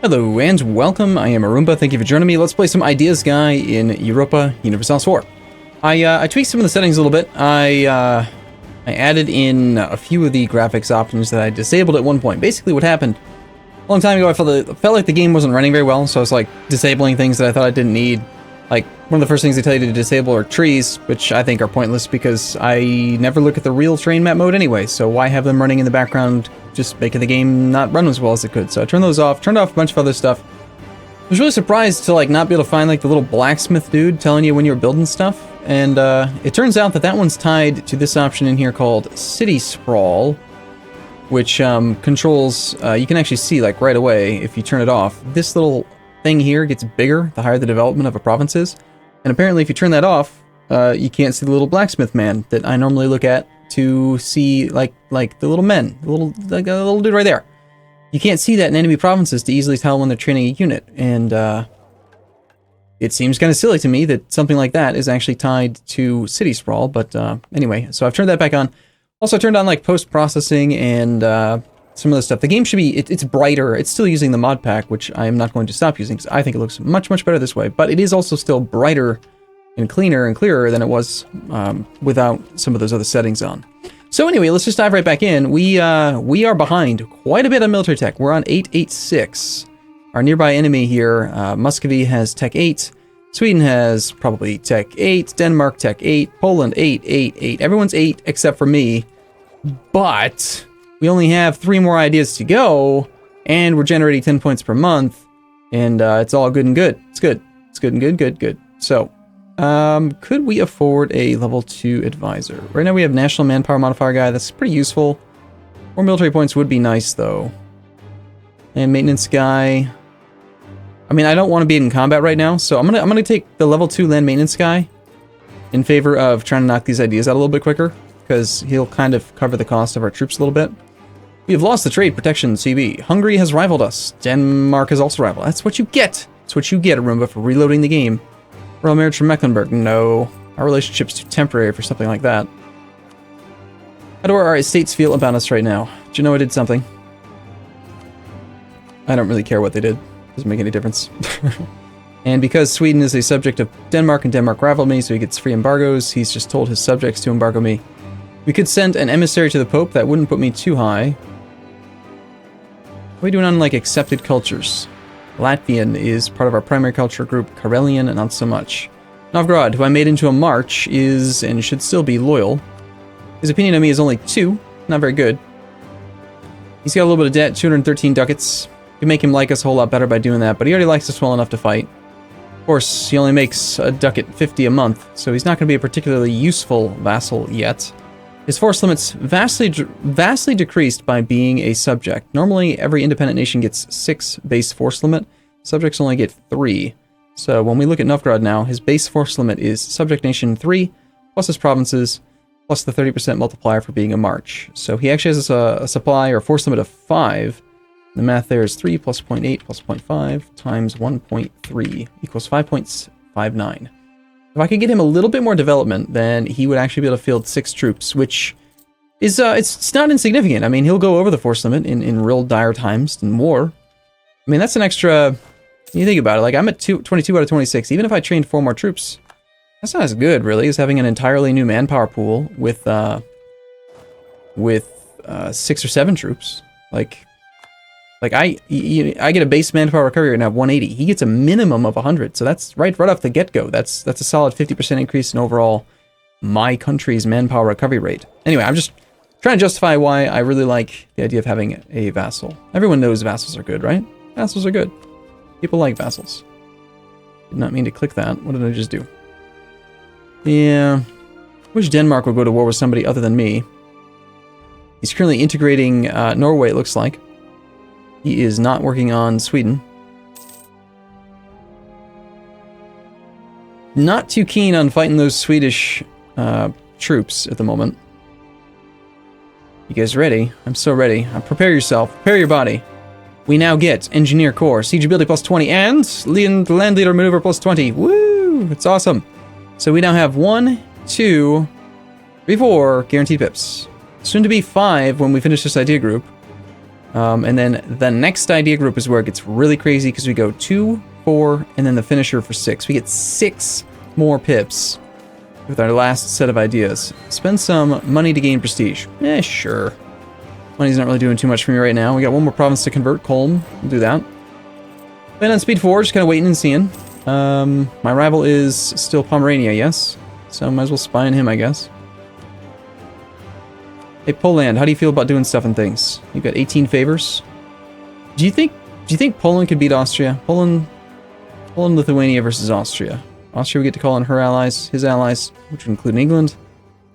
Hello and welcome, I am Arumba, thank you for joining me. Let's play some Ideas Guy in Europa Universalis 4. I tweaked some of the settings a little bit. I added in a few of the graphics options that I disabled at one point. Basically what happened, a long time ago I felt like the game wasn't running very well, so I was like disabling things that I thought I didn't need. Like, one of the first things they tell you to disable are trees, which I think are pointless because I never look at the real terrain map mode anyway, so why have them running in the background, just making the game not run as well as it could. So I turned those off, turned off a bunch of other stuff. I was really surprised to like not be able to find like the little blacksmith dude telling you when you're building stuff, and it turns out that that one's tied to this option in here called City Sprawl, which controls, you can actually see like right away if you turn it off, this little thing here gets bigger the higher the development of a province is. And apparently if you turn that off, you can't see the little blacksmith man that I normally look at to see like the little men, the little dude right there. You can't see that in enemy provinces to easily tell when they're training a unit, and it seems kind of silly to me that something like that is actually tied to City Sprawl, but anyway, so I've turned that back on. Also turned on like post-processing and some of the stuff. The game should be, it's brighter. It's still using the mod pack, which I am not going to stop using because I think it looks much better this way, but it is also still brighter and cleaner and clearer than it was without some of those other settings on. So anyway, let's just dive right back in. We are behind quite a bit on military tech. We're on 886. Our nearby enemy here, Muscovy has tech 8. Sweden has probably tech 8. Denmark tech 8. Poland 8, 8, 8. Everyone's 8 except for me. But we only have 3 more ideas to go, and we're generating 10 points per month, and it's all good and good. It's good. It's good and good. So, could we afford a level 2 advisor? Right now we have national manpower modifier guy. That's pretty useful. More military points would be nice, though. And maintenance guy. I mean, I don't want to be in combat right now, so I'm gonna take the level 2 land maintenance guy in favor of trying to knock these ideas out a little bit quicker, because he'll kind of cover the cost of our troops a little bit. We have lost the trade protection CB. Hungary has rivaled us. Denmark has also rivaled. That's what you get. That's what you get, Arumba, for reloading the game. Royal marriage from Mecklenburg. No. Our relationship's too temporary for something like that. How do our estates feel about us right now? Do you know I did something? I don't really care what they did. Doesn't make any difference. And because Sweden is a subject of Denmark and Denmark rivaled me, so he gets free embargoes, he's just told his subjects to embargo me. We could send an emissary to the Pope. That wouldn't put me too high. What are we doing on, like, accepted cultures? Latvian is part of our primary culture group. Karelian, not so much. Novgorod, who I made into a march, is and should still be loyal. His opinion of me is only 2. Not very good. He's got a little bit of debt, 213 ducats. You can make him like us a whole lot better by doing that, but he already likes us well enough to fight. Of course, he only makes a ducat 50 a month, so he's not going to be a particularly useful vassal yet. His force limit's vastly decreased by being a subject. Normally, every independent nation gets 6 base force limit. Subjects only get 3. So when we look at Novgorod now, his base force limit is subject nation 3, plus his provinces, plus the 30% multiplier for being a march. So he actually has a supply or force limit of 5. The math there is 3 plus 0.8 plus 0.5 times 1.3 equals 5.59. If I could get him a little bit more development, then he would actually be able to field 6 troops, which is, it's not insignificant. I mean, he'll go over the force limit in real dire times in war. I mean, that's an extra, you think about it, like I'm at 22 out of 26. Even if I trained 4 more troops, that's not as good, really, as having an entirely new manpower pool with 6 or 7 troops. Like I get a base manpower recovery right now of 180. He gets a minimum of 100, so that's right off the get-go. That's a solid 50% increase in overall my country's manpower recovery rate. Anyway, I'm just trying to justify why I really like the idea of having a vassal. Everyone knows vassals are good, right? Vassals are good. People like vassals. Did not mean to click that. What did I just do? Yeah. Wish Denmark would go to war with somebody other than me. He's currently integrating Norway, it looks like. He is not working on Sweden. Not too keen on fighting those Swedish troops at the moment. You guys ready? I'm so ready. Prepare yourself. Prepare your body. We now get Engineer Corps, Siege Ability plus 20, and Land Leader Maneuver plus 20. Woo! It's awesome. So we now have 1, 2, 3, 4 guaranteed pips. Soon to be 5 when we finish this idea group. And then the next idea group is where it gets really crazy because we go 2, 4, and then the finisher for 6. We get 6 more pips with our last set of ideas. Spend some money to gain prestige. Sure. Money's not really doing too much for me right now. We got one more province to convert, Colm. We'll do that. Then on speed 4, just kind of waiting and seeing. My rival is still Pomerania, yes? So might as well spy on him, I guess. Hey, Poland, how do you feel about doing stuff and things? You've got 18 favors. Do you think Poland could beat Austria? Poland, Lithuania versus Austria. Austria, we get to call on her allies, his allies, which would include England,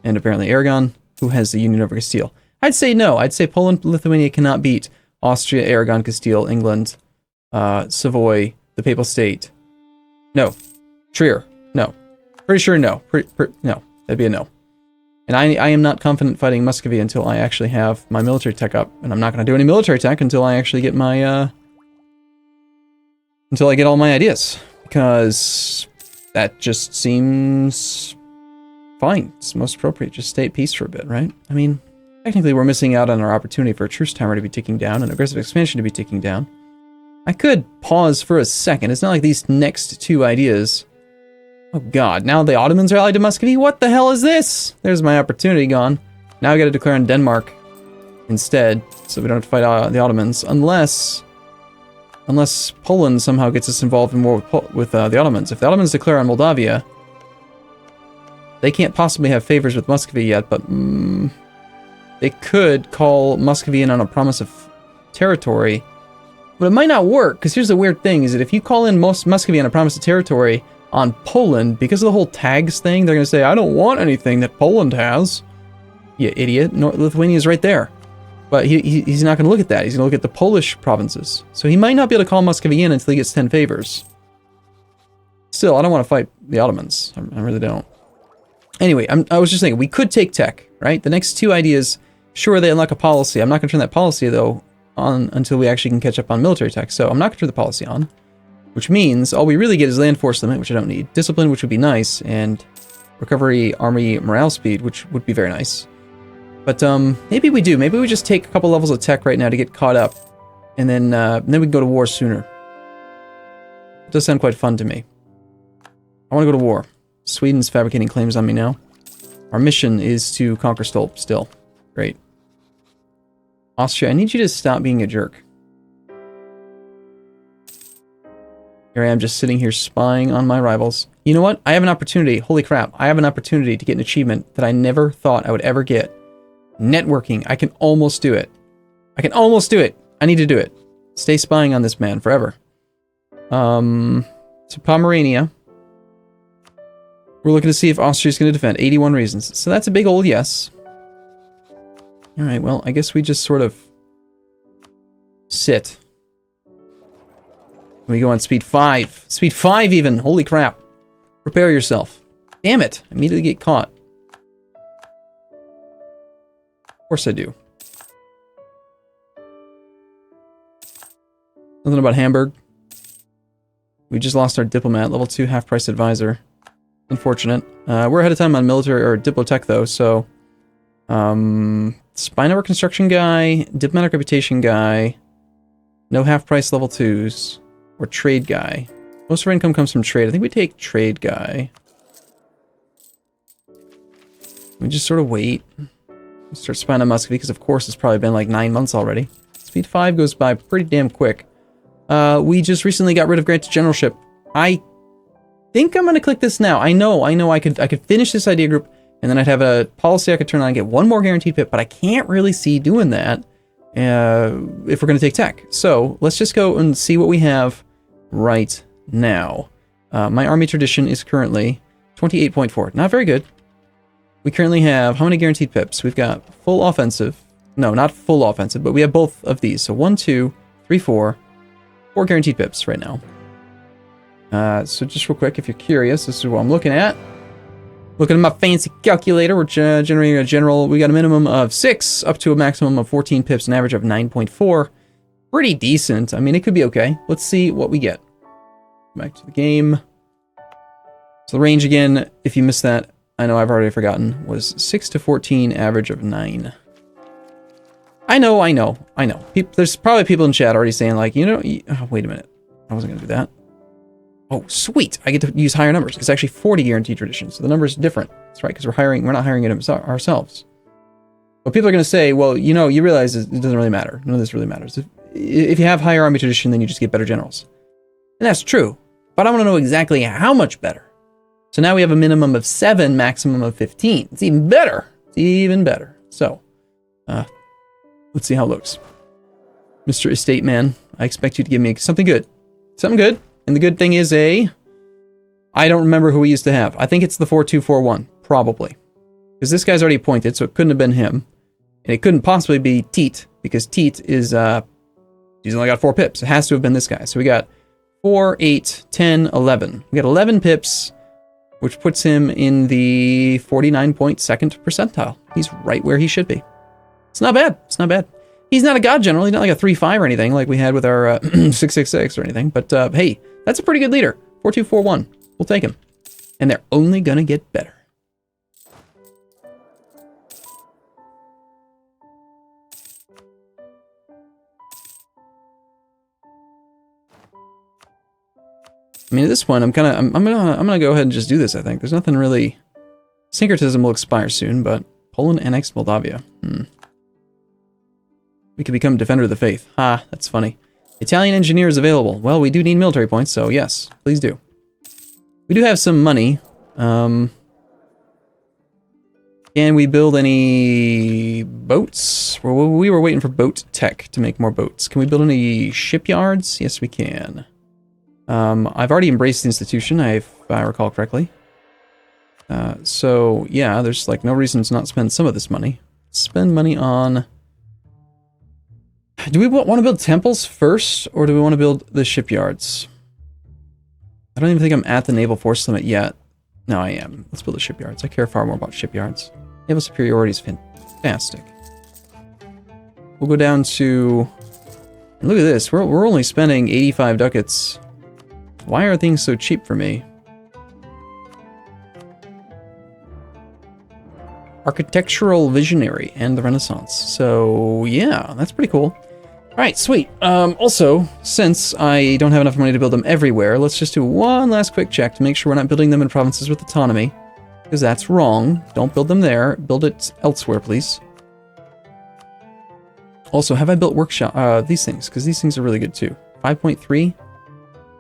and apparently Aragon, who has the Union over Castile. I'd say no. I'd say Poland, Lithuania cannot beat Austria, Aragon, Castile, England, Savoy, the Papal State. No. Trier. No. Pretty sure no. No. That'd be a no. And I am not confident fighting Muscovy until I actually have my military tech up. And I'm not going to do any military tech until I actually get my, until I get all my ideas. Because that just seems fine. It's most appropriate. Just stay at peace for a bit, right? I mean, technically we're missing out on our opportunity for a truce timer to be ticking down and aggressive expansion to be ticking down. I could pause for a second. It's not like these next 2 ideas... Oh god, now the Ottomans are allied to Muscovy? What the hell is this? There's my opportunity gone. Now I gotta declare on Denmark instead, so we don't have to fight the Ottomans, unless Poland somehow gets us involved in war with the Ottomans. If the Ottomans declare on Moldavia, they can't possibly have favors with Muscovy yet, but they could call Muscovy in on a promise of territory. But it might not work, because here's the weird thing, is that if you call in Muscovy on a promise of territory on Poland, because of the whole tags thing, they're going to say, I don't want anything that Poland has. You idiot. Lithuania's right there. But he's not going to look at that. He's going to look at the Polish provinces. So he might not be able to call Muscovy in until he gets 10 favors. Still, I don't want to fight the Ottomans. I really don't. Anyway, I was just thinking, we could take tech, right? The next 2 ideas, sure, they unlock a policy. I'm not going to turn that policy, though, on until we actually can catch up on military tech. So I'm not going to turn the policy on. Which means all we really get is land force limit, which I don't need. Discipline, which would be nice. And recovery army morale speed, which would be very nice. But maybe we do. Maybe we just take a couple levels of tech right now to get caught up. And then we can go to war sooner. It does sound quite fun to me. I want to go to war. Sweden's fabricating claims on me now. Our mission is to conquer Stolp still. Great. Austria, I need you to stop being a jerk. Here I am just sitting here spying on my rivals. You know what? I have an opportunity. Holy crap. I have an opportunity to get an achievement that I never thought I would ever get. Networking. I can almost do it. I can almost do it. I need to do it. Stay spying on this man forever. So Pomerania. We're looking to see if Austria's going to defend. 81 reasons. So that's a big old yes. Alright, well, I guess we just sort of sit. We go on speed 5. Speed 5 even. Holy crap. Prepare yourself. Damn it. I immediately get caught. Of course I do. Nothing about Hamburg. We just lost our diplomat. Level 2 half-price advisor. Unfortunate. We're ahead of time on military or diplotech though, so... spy network construction guy. Diplomatic reputation guy. No half-price level 2s. Or trade guy. Most of our income comes from trade. I think we take trade guy. We just sort of wait. We start spying on Muscovy, because of course it's probably been like 9 months already. Speed 5 goes by pretty damn quick. We just recently got rid of granted generalship. I think I'm going to click this now. I know I could finish this idea group, and then I'd have a policy I could turn on and get 1 more guaranteed pip, but I can't really see doing that. If we're going to take tech. So let's just go and see what we have right now. My army tradition is currently 28.4. Not very good. We currently have how many guaranteed pips? We've got full offensive. No, not full offensive, but we have both of these. So 1, 2, 3, 4. 4 guaranteed pips right now. So just real quick, if you're curious, this is what I'm looking at. Looking at my fancy calculator, we're generating a general. We got a minimum of 6 up to a maximum of 14 pips, an average of 9.4. Pretty decent. I mean, it could be okay. Let's see what we get. Back to the game. So the range again, if you missed that, I know I've already forgotten, was 6 to 14, average of 9. I know. There's probably people in chat already saying like, oh, wait a minute. I wasn't going to do that. Oh, sweet. I get to use higher numbers. It's actually 40 guaranteed traditions. So the number is different. That's right, because we're not hiring it ourselves. But people are going to say, well, you realize it doesn't really matter. None of this really matters. If you have higher army tradition, then you just get better generals. And that's true. But I want to know exactly how much better. So now we have a minimum of 7, maximum of 15. It's even better. It's even better. So, let's see how it looks. Mr. Estate Man, I expect you to give me something good. Something good. And the good thing is I don't remember who we used to have. I think it's the 4241, probably. Because this guy's already appointed, so it couldn't have been him. And it couldn't possibly be Teat, because Teat is, he's only got 4 pips. It has to have been this guy. So we got 4, 8, 10, 11. We got 11 pips, which puts him in the 49.2nd percentile. He's right where he should be. It's not bad. It's not bad. He's not a god general. He's not like a 3-5 or anything like we had with our 666 or anything. But hey, that's a pretty good leader. 4241. We'll take him. And they're only going to get better. I mean, at this point, I'm gonna go ahead and just do this. I think there's nothing really. Syncretism will expire soon, but Poland annexed Moldavia. We could become Defender of the Faith. Ha, that's funny. Italian engineers available. Well, we do need military points, so yes, please do. We do have some money. Can we build any boats? Well, we were waiting for boat tech to make more boats. Can we build any shipyards? Yes, we can. I've already embraced the institution, if I recall correctly. So, yeah, there's like no reason to not spend some of this money. Spend money on... Do we want to build temples first, or do we want to build the shipyards? I don't even think I'm at the naval force limit yet. No, I am. Let's build the shipyards. I care far more about shipyards. Naval superiority is fantastic. We'll go down to... Look at this. We're only spending 85 ducats. Why are things so cheap for me? Architectural visionary and the Renaissance. So, yeah, that's pretty cool. Alright, sweet. Also, since I don't have enough money to build them everywhere, let's just do one last quick check to make sure we're not building them in provinces with autonomy. Because that's wrong. Don't build them there. Build it elsewhere, please. Also, have I built workshop these things? Because these things are really good too. 5.3?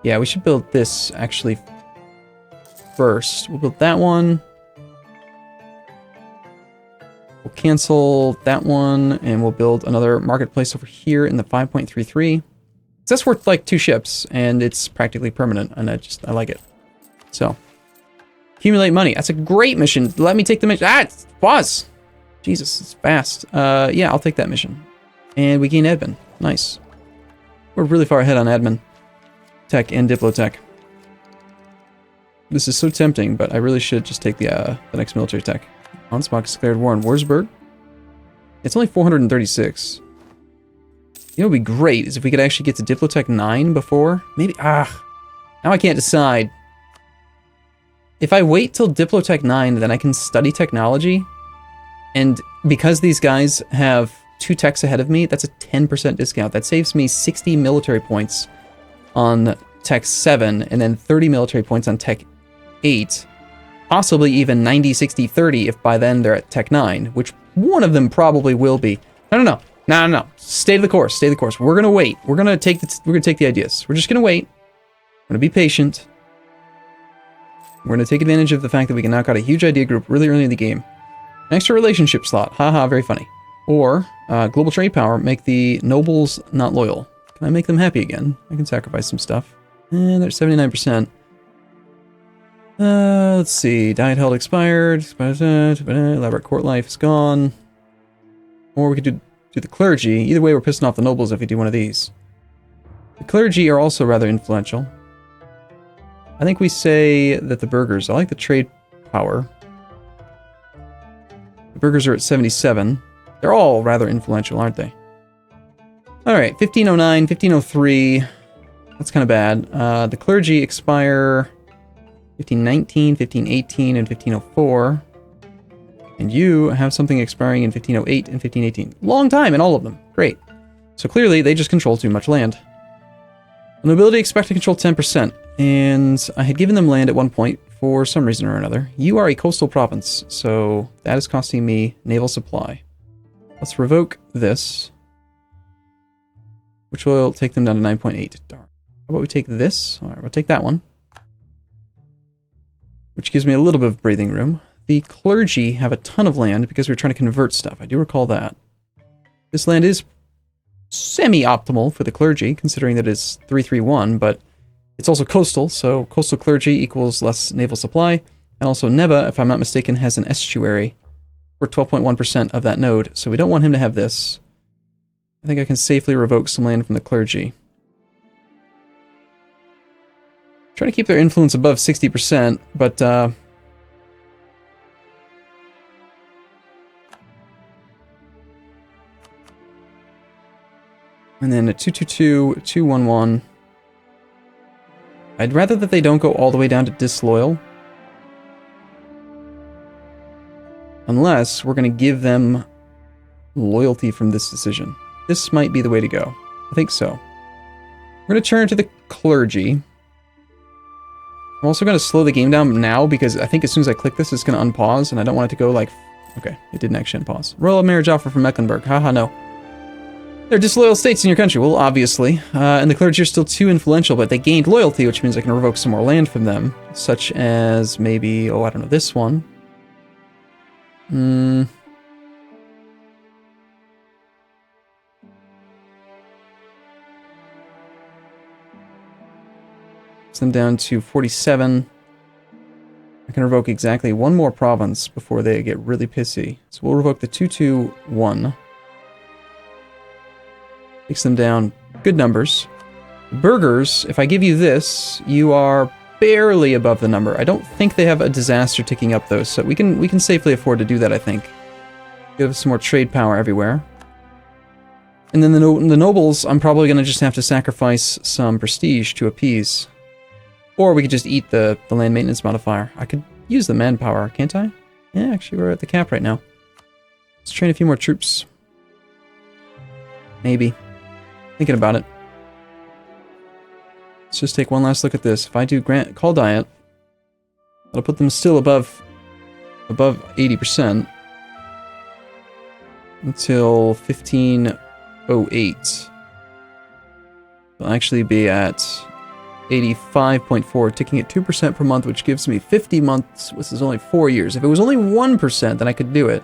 Yeah, we should build this, actually, first. We'll build that one. We'll cancel that one, and we'll build another marketplace over here in the 5.33. That's worth, like, 2 ships, and it's practically permanent, and I like it. So, accumulate money. That's a great mission. Let me take the mission. Pause! Jesus, it's fast. Yeah, I'll take that mission. And we gain admin. Nice. We're really far ahead on admin. Tech and Diplotech. This is so tempting, but I really should just take the next military tech. Ansbach declared war on Wurzburg. It's only 436. You know what would be great is if we could actually get to Diplotech 9 before. Maybe, now I can't decide. If I wait till Diplotech 9, then I can study technology. And because these guys have 2 techs ahead of me, that's a 10% discount. That saves me 60 military points on Tech 7, and then 30 military points on Tech 8. Possibly even 90, 60, 30 if by then they're at Tech 9, which one of them probably will be. No. Stay the course. Stay the course. We're gonna wait. We're gonna take the ideas. We're just gonna wait. We're gonna be patient. We're gonna take advantage of the fact that we can knock out a huge idea group really early in the game. An extra relationship slot. Haha, very funny. Or global trade power. Make the nobles not loyal. Can I make them happy again? I can sacrifice some stuff. And they're 79%. Let's see. Diet held expired. Elaborate court life is gone. Or we could do the clergy. Either way, we're pissing off the nobles if we do one of these. The clergy are also rather influential. I think we say that the burghers... I like the trade power. The burghers are at 77. They're all rather influential, aren't they? Alright, 1509, 1503. That's kind of bad. The clergy expire 1519, 1518, and 1504. And you have something expiring in 1508 and 1518. Long time in all of them. Great. So clearly, they just control too much land. The nobility expect to control 10%. And I had given them land at one point for some reason or another. You are a coastal province, so that is costing me naval supply. Let's revoke this, which will take them down to 9.8. Darn. How about we take this? All right, we'll take that one, which gives me a little bit of breathing room. The clergy have a ton of land because we're trying to convert stuff. I do recall that. This land is semi-optimal for the clergy, considering that it's 331, but it's also coastal, so coastal clergy equals less naval supply. And also Neva, if I'm not mistaken, has an estuary for 12.1% of that node, so we don't want him to have this. I think I can safely revoke some land from the clergy. Try to keep their influence above 60%, but and then a 222, 211. I'd rather that they don't go all the way down to disloyal. Unless we're going to give them loyalty from this decision. This might be the way to go. I think so. We're going to turn to the clergy. I'm also going to slow the game down now because I think as soon as I click this, it's going to unpause, and I don't want it to go like... Okay, it didn't actually unpause. Royal marriage offer from Mecklenburg. Haha, no. They're disloyal states in your country. Well, obviously. And the clergy are still too influential, but they gained loyalty, which means I can revoke some more land from them. Such as maybe, oh, I don't know, this one. Puts them down to 47. I can revoke exactly one more province before they get really pissy. So we'll revoke the 221. Takes them down. Good numbers. Burghers, if I give you this, you are barely above the number. I don't think they have a disaster ticking up though, so we can safely afford to do that, I think. Give us some more trade power everywhere. And then the nobles, I'm probably going to just have to sacrifice some prestige to appease. Or we could just eat the land maintenance modifier. I could use the manpower, can't I? Yeah, actually we're at the cap right now. Let's train a few more troops. Maybe. Thinking about it. Let's just take one last look at this. If I do call diet, that'll put them still above 80% until 1508. They'll actually be at 85.4, ticking at 2% per month, which gives me 50 months, which is only 4 years. If it was only 1%, then I could do it.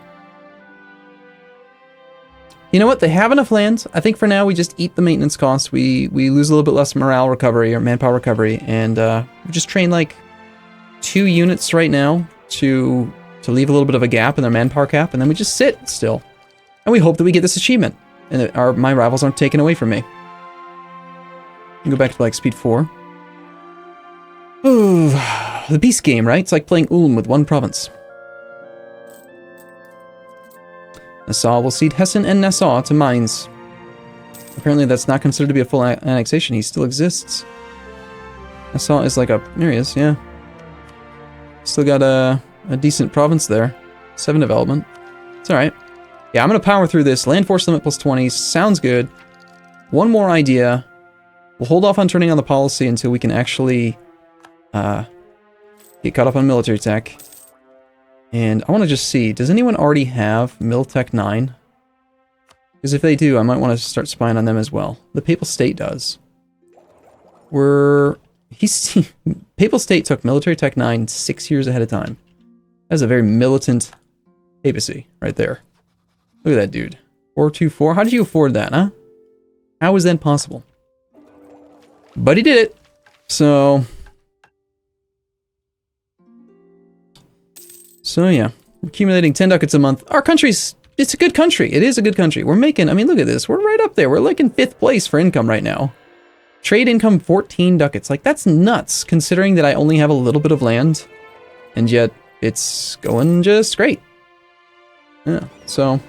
You know what? They have enough land. I think for now we just eat the maintenance costs. We lose a little bit less morale recovery or manpower recovery, and we just train like 2 units right now to leave a little bit of a gap in their manpower cap, and then we just sit still, and we hope that we get this achievement and that my rivals aren't taken away from me. Go back to like speed 4. Ooh, the beast game, right? It's like playing Ulm with one province. Nassau will cede Hessen and Nassau to Mainz. Apparently that's not considered to be a full annexation. He still exists. Nassau is like a... There he is, yeah. Still got a decent province there. 7 development. It's alright. Yeah, I'm going to power through this. Land force limit plus 20. Sounds good. One more idea. We'll hold off on turning on the policy until we can actually get caught up on military tech. And I want to just see, does anyone already have Miltech 9? Because if they do, I might want to start spying on them as well. The Papal State does. Papal State took Military Tech 9 6 years ahead of time. That's a very militant papacy right there. Look at that dude. 424. How did you afford that, huh? How is that possible? But he did it. So yeah, accumulating 10 ducats a month. Our country's, it's a good country. It is a good country. We're making, I mean, look at this. We're right up there. We're like in 5th place for income right now. Trade income, 14 ducats. Like, that's nuts, considering that I only have a little bit of land. And yet, it's going just great. Yeah, so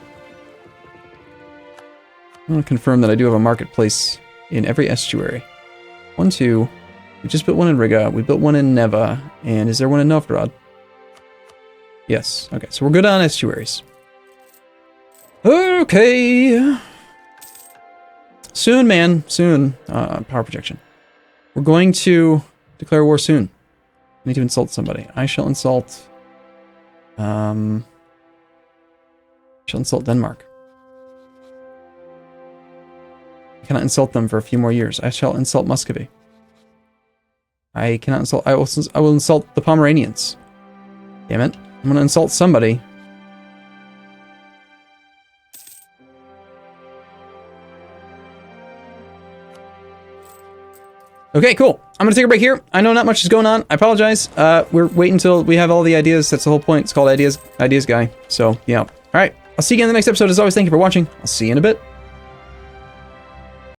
I want to confirm that I do have a marketplace in every estuary. 1, 2. We just built one in Riga. We built one in Neva. And is there one in Novgorod? Yes. Okay, so we're good on estuaries. Okay. Soon, man. Soon. Power projection. We're going to declare war soon. I need to insult somebody. I shall insult... shall insult Denmark. I cannot insult them for a few more years. I shall insult Muscovy. I cannot insult... I will insult the Pomeranians. Damn it. I'm going to insult somebody. Okay, cool. I'm going to take a break here. I know not much is going on. I apologize. We're waiting until we have all the ideas. That's the whole point. It's called Ideas Guy. So, yeah. All right. I'll see you again in the next episode. As always, thank you for watching. I'll see you in a bit.